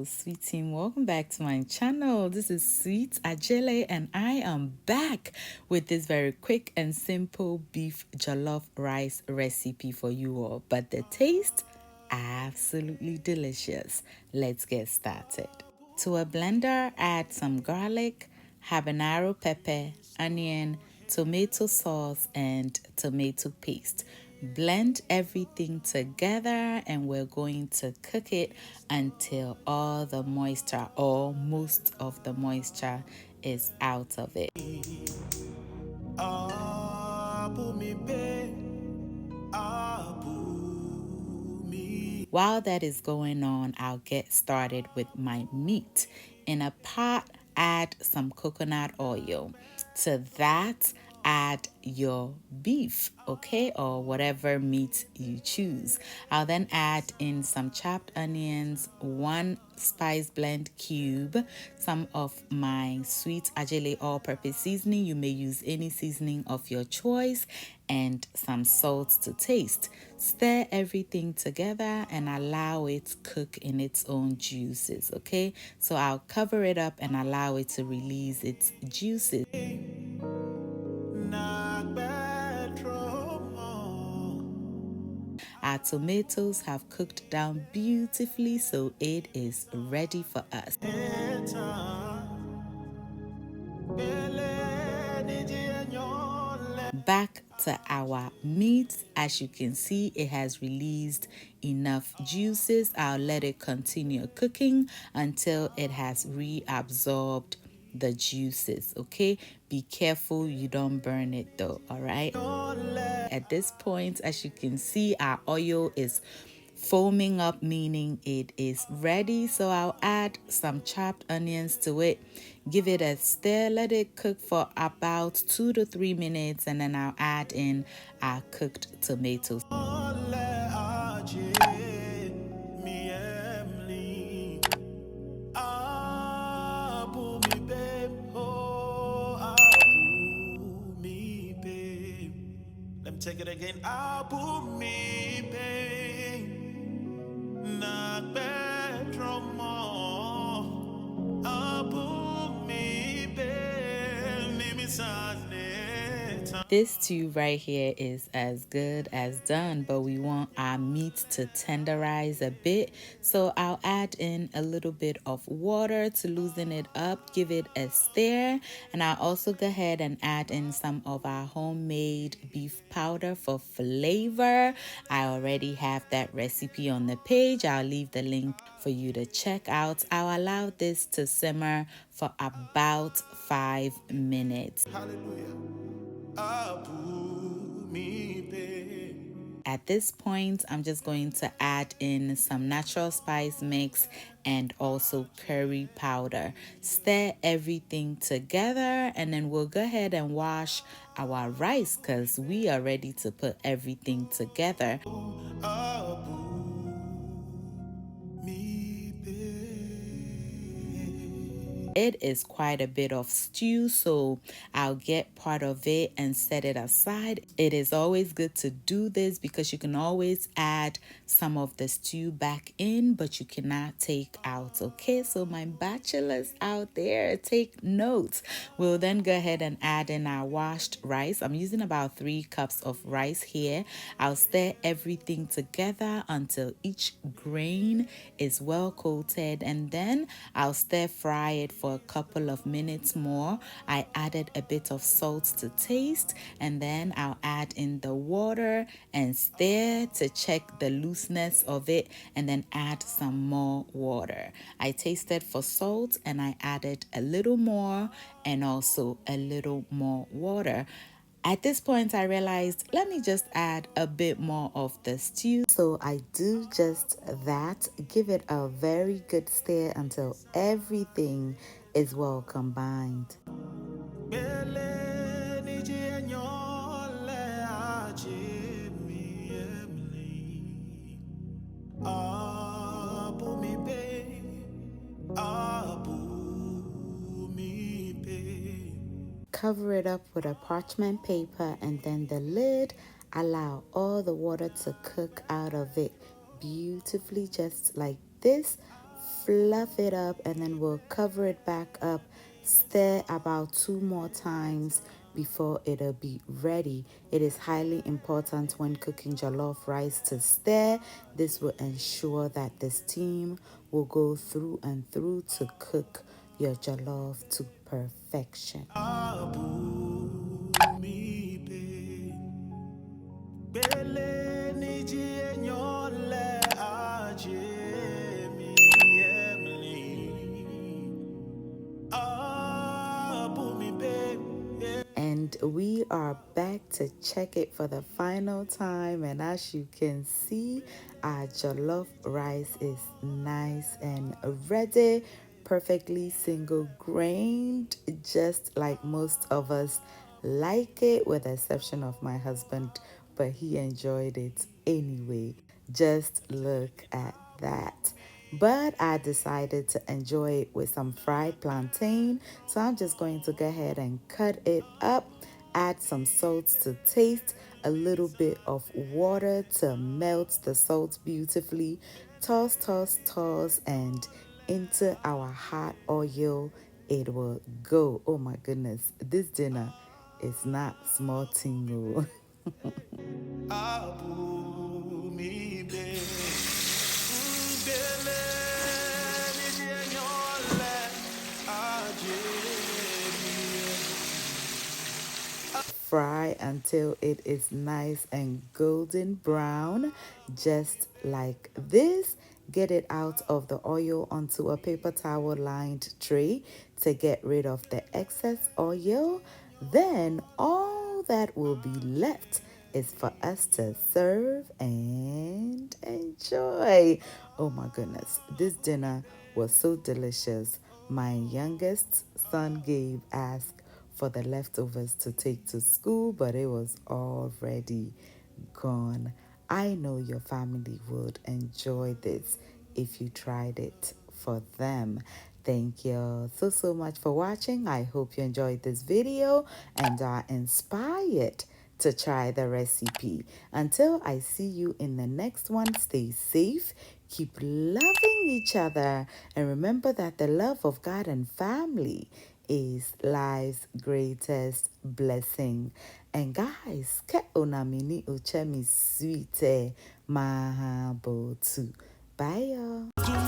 sweet team, welcome back to my channel. This is Sweet Ajele and I am back with this very quick and simple beef jollof rice recipe for you all, but the taste absolutely delicious. Let's get started. To a blender, add some garlic, habanero pepper, onion, tomato sauce, and tomato paste. Blend everything together and we're going to cook it until all the moisture or most of the moisture is out of it. While that is going on, I'll get started with my meat. In a pot, add some coconut oil. To that, add your beef, okay, or whatever meat you choose. I'll then add in some chopped onions, 1 spice blend cube, some of my sweet ajele all-purpose seasoning. You may use any seasoning of your choice, and some salt to taste. Stir everything together and allow it cook in its own juices, okay? So I'll cover it up and allow it to release its juices. Our tomatoes have cooked down beautifully, so it is ready for us. Back to our meat. As you can see, it has released enough juices. I'll let it continue cooking until it has reabsorbed the juices, okay? Be careful you don't burn it though, all right? At this point, as you can see, our oil is foaming up, meaning it is ready. So I'll add some chopped onions to it, give it a stir, let it cook for about 2 to 3 minutes, and then I'll add in our cooked tomatoes. Take it again. Abu me babe, not bedroom more. Abu me babe, name is This stew right here is as good as done, but we want our meat to tenderize a bit. So I'll add in a little bit of water to loosen it up, give it a stir, and I'll also go ahead and add in some of our homemade beef powder for flavor. I already have that recipe on the page. I'll leave the link for you to check out. I'll allow this to simmer for about 5 minutes. Hallelujah. At this point, I'm just going to add in some natural spice mix and also curry powder. Stir everything together and then we'll go ahead and wash our rice because we are ready to put everything together. It is quite a bit of stew, so I'll get part of it and set it aside. It is always good to do this because you can always add some of the stew back in, but you cannot take out, okay? So my bachelors out there, take notes. We'll then go ahead and add in our washed rice. I'm using about 3 cups of rice here. I'll stir everything together until each grain is well coated, and then I'll stir fry it for a couple of minutes more. I added a bit of salt to taste, and then I'll add in the water and stir to check the looseness of it, and then add some more water. I tasted for salt and I added a little more and also a little more water. At this point, I realized, let me just add a bit more of the stew. So I do just that. Give it a very good stir until everything is well combined. Cover it up with a parchment paper and then the lid. Allow all the water to cook out of it beautifully, just like this. fluff it up, and then we'll cover it back up, stir about 2 more times before it'll be ready. It is highly important when cooking jollof rice to stir. This will ensure that the steam will go through and through to cook your jollof to perfection. Abu mi be bele ni ji enyole aje mi emily. Abu mi be. And we are back to check it for the final time. And as you can see, our jollof rice is nice and ready, perfectly single grained, just like most of us like it, with the exception of my husband, but he enjoyed it anyway. Just look at that. But I decided to enjoy it with some fried plantain. So I'm just going to go ahead and cut it up, add some salt to taste, a little bit of water to melt the salt beautifully, toss, toss, toss, and into our hot oil it will go. Oh my goodness, this dinner is not small thing. Abu mi be bele ni ji enyole aje mi. Fry until it is nice and golden brown, just like this. Get it out of the oil onto a paper towel lined tray to get rid of the excess oil. Then all that will be left is for us to serve and enjoy. Oh my goodness, this dinner was so delicious. My youngest son Gabe asked for the leftovers to take to school, but it was already gone. I know your family would enjoy this if you tried it for them. Thank you so much for watching. I hope you enjoyed this video and are inspired to try the recipe. Until I see you in the next one, stay safe, keep loving each other, and remember that the love of God and family is life's greatest blessing. And guys, ke onamini uchemi sweet mahabotu. Bye y'all.